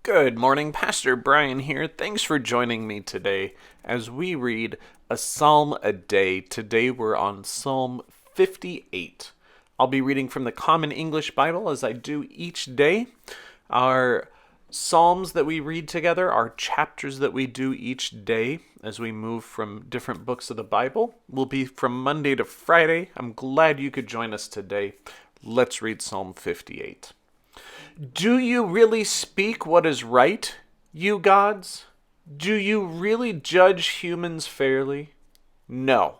Good morning, Pastor Brian here. Thanks for joining me today as we read a psalm a day. Today we're on Psalm 58. I'll be reading from the Common English Bible as I do each day. Our psalms that we read together are chapters that we do each day as we move from different books of the Bible. Will be from Monday to Friday. I'm glad you could join us today. Let's read Psalm 58. Do you really speak what is right, you gods? Do you really judge humans fairly? No.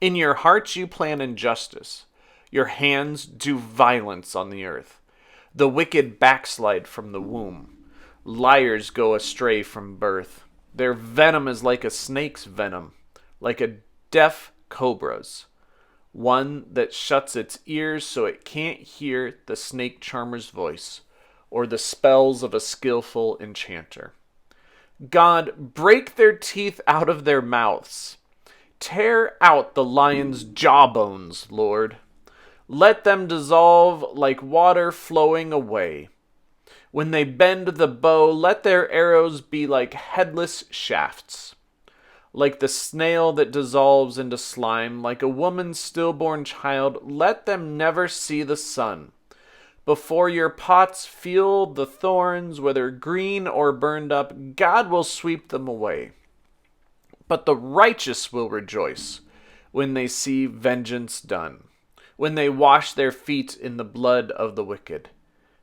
In your hearts you plan injustice. Your hands do violence on the earth. The wicked backslide from the womb. Liars go astray from birth. Their venom is like a snake's venom, like a deaf cobra's. One that shuts its ears so it can't hear the snake charmer's voice, or the spells of a skillful enchanter. God, break their teeth out of their mouths. Tear out the lion's jawbones, Lord. Let them dissolve like water flowing away. When they bend the bow, let their arrows be like headless shafts. Like the snail that dissolves into slime, like a woman's stillborn child, let them never see the sun. Before your pots feel the thorns, whether green or burned up, God will sweep them away. But the righteous will rejoice when they see vengeance done, when they wash their feet in the blood of the wicked.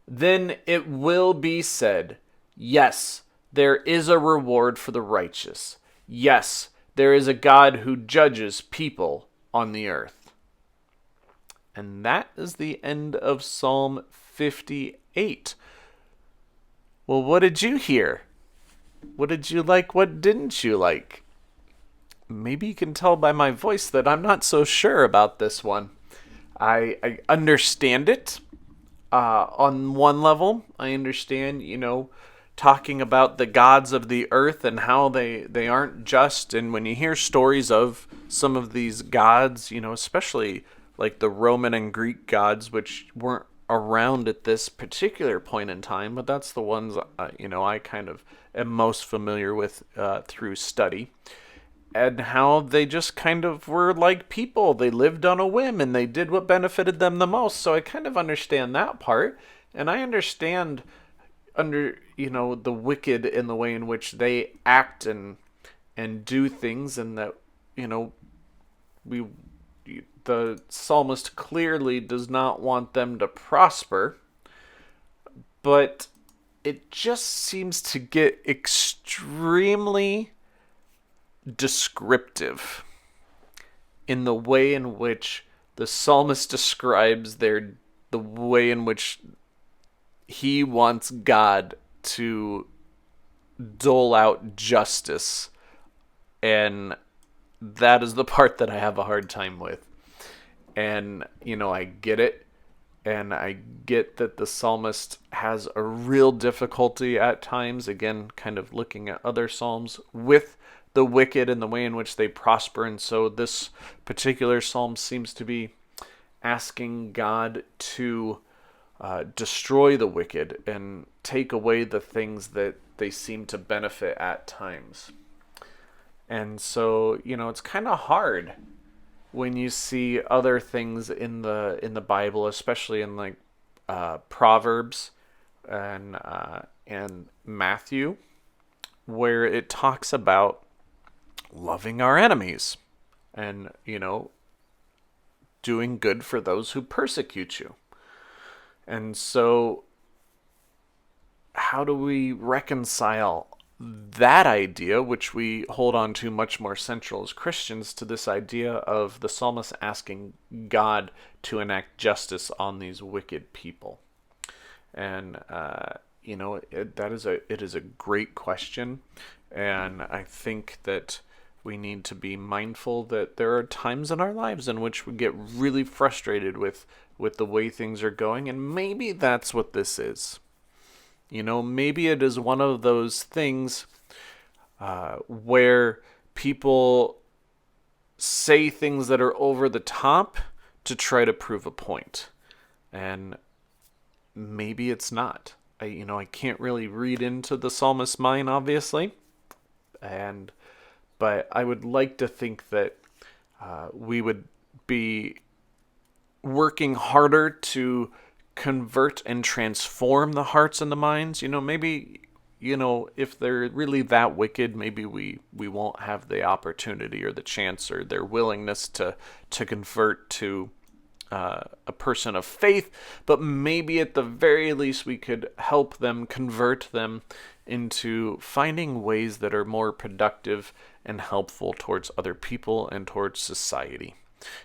Then it will be said, yes, there is a reward for the righteous. Yes, there is a God who judges people on the earth. And that is the end of Psalm 58. Well, what did you hear? What did you like? What didn't you like? Maybe you can tell by my voice that I'm not so sure about this one. I understand it. On one level, I understand, talking about the gods of the earth and how they aren't just. And when you hear stories of some of these gods, especially like the Roman and Greek gods, which weren't around at this particular point in time, but that's the ones, I kind of am most familiar with through study. And how they just kind of were like people. They lived on a whim and they did what benefited them the most. So I kind of understand that part. And I understand the wicked in the way in which they act and do things, and that, the psalmist clearly does not want them to prosper. But it just seems to get extremely descriptive in the way in which the psalmist describes the way in which he wants God to dole out justice. And that is the part that I have a hard time with. And, I get it. And I get that the psalmist has a real difficulty at times, again, kind of looking at other psalms, with the wicked and the way in which they prosper. And so this particular psalm seems to be asking God to destroy the wicked and take away the things that they seem to benefit at times. And so, it's kind of hard when you see other things in the Bible, especially in like Proverbs and Matthew, where it talks about loving our enemies and, doing good for those who persecute you. And so how do we reconcile that idea, which we hold on to much more central as Christians, to this idea of the psalmist asking God to enact justice on these wicked people? And, it is a great question. And I think that we need to be mindful that there are times in our lives in which we get really frustrated with the way things are going. And maybe that's what this is. Maybe it is one of those things where people say things that are over the top to try to prove a point. And maybe it's not. I can't really read into the psalmist's mind, obviously, but I would like to think that we would be working harder to convert and transform the hearts and the minds. Maybe, if they're really that wicked, maybe we won't have the opportunity or the chance or their willingness to convert to a person of faith, but maybe at the very least we could help them, convert them into finding ways that are more productive and helpful towards other people and towards society,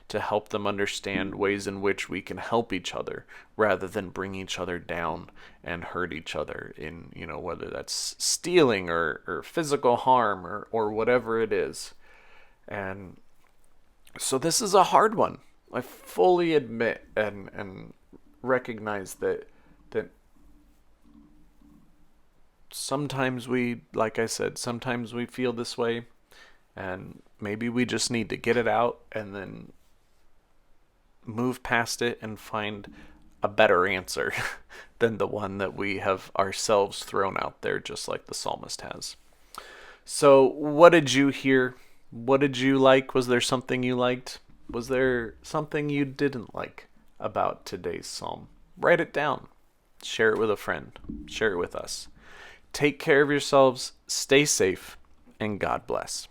to help them understand ways in which we can help each other rather than bring each other down and hurt each other in, whether that's stealing or physical harm or whatever it is. And so this is a hard one. I fully admit and recognize that sometimes like I said, sometimes we feel this way, and maybe we just need to get it out and then move past it and find a better answer than the one that we have ourselves thrown out there, just like the psalmist has. So, what did you hear? What did you like? Was there something you liked? Was there something you didn't like about today's psalm? Write it down. Share it with a friend. Share it with us. Take care of yourselves, stay safe, and God bless.